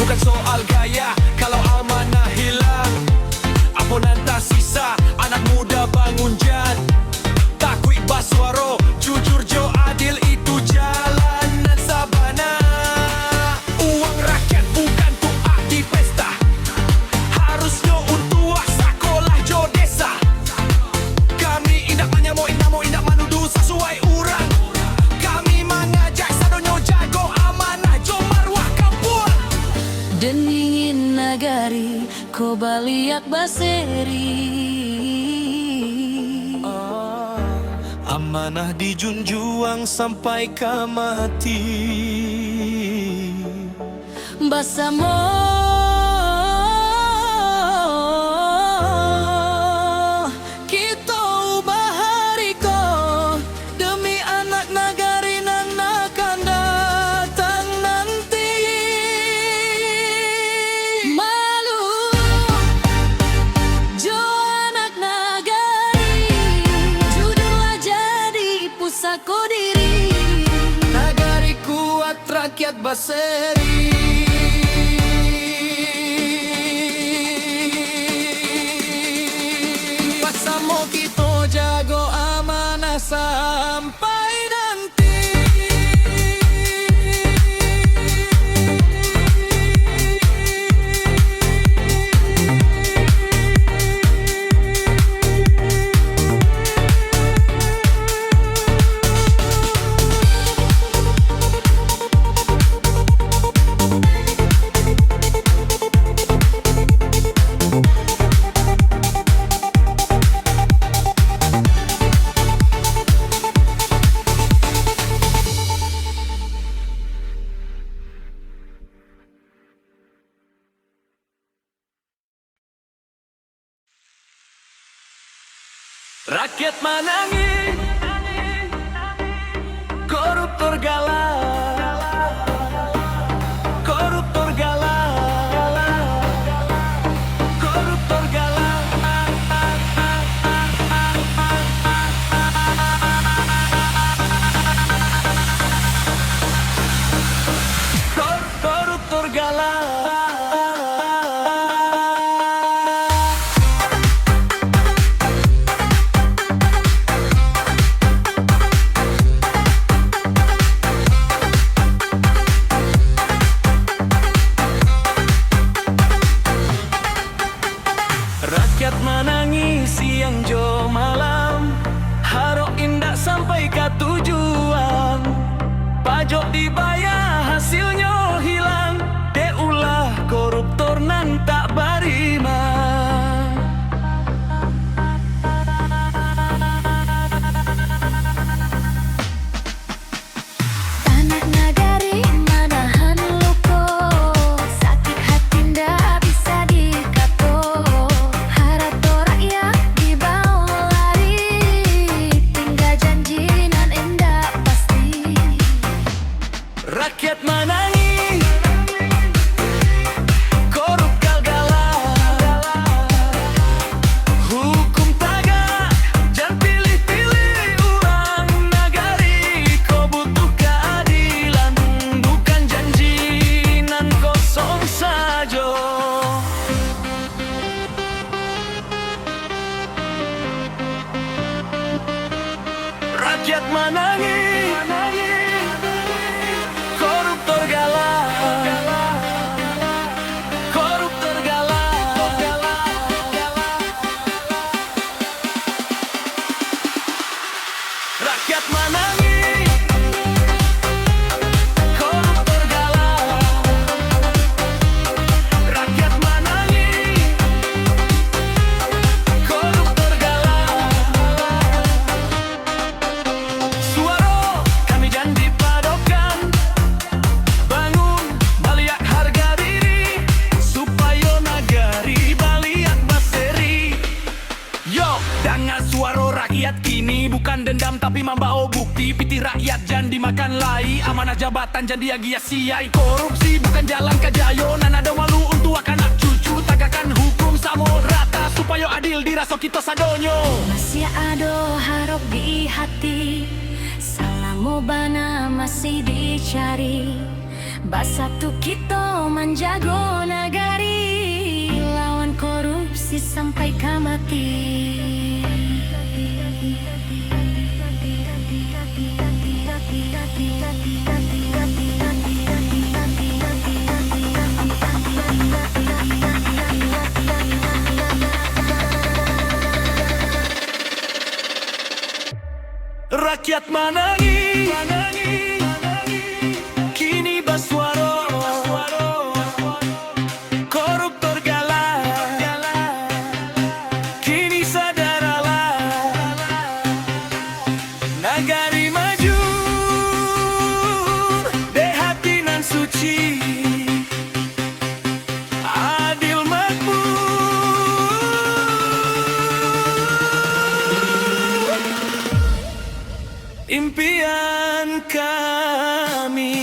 bukan soal gaya. Kalau amanah hilang, apa nanti sisa? Anak muda bangun jan, takui baswaro, jujur jo adil itu jalanan sabana. Uang rakyat bukan tuak di pesta, harusnya untuk sekolah jo desa. Kami indak menyamo indak manudu sesuai urang. Kami mengajak sadonyo jago amanah jo marwah kampung. Deningin nagari ko baliak baseri. Amanah dijunjung sampai ke mati. Basamo kita ubah hariko demi anak nagari nan akan datang nanti. Malu jo anak nagari, jujurlah jadi pusako diri. Nagari kuat rakyat baseri. Pasamo kita jago amanah sampai nanti. Rakyat menangis, koruptor galak, koruptor galak, koruptor galak. Koruptor galak. Rakyat menangis siang jo malam, harok indak sampai ke tujuan. Pajak dibayar hasilnya hilang, deulah koruptor nan tak barima. Anak nagari manahan luko, sakit hati ndak bisa dikato. Harato rakyat dibawa lari, tinggal janji nan indah pasti. Rakyat menangis, korup galak, hukum tagak, jangan pilih-pilih orang nagari. Kau butuh keadilan, bukan janji nan kosong saja. Rakyat menangis, koruptor galak, koruptor galak. Rakyat menangis, koruptor galak. Rakyat menangis, koruptor galak. Suara kami janji padokan, bangun baliak harga diri, supaya nagari baliak baseri. Yo, dengan suara rakyat kini bukan dendam tapi membawa bukti. Piti rakyat jangan dimakan lai, amanah jabatan jangan dia sia-siai. Korupsi bukan jalan kejayo, nan ada malu untuk anak cucu. Tagakan hukum samo rata supaya adil dirasa kita sadonyo. Masih ada harap di hati, salahmu bana masih dicari. Basatu kita menjago nagari, lawan korupsi sampai kamati. Rakyat manangi, kini Baswaro, koruptor galak, kini sadaralah, nagari maju, deh hati nan suci, adil makmur. Impian kami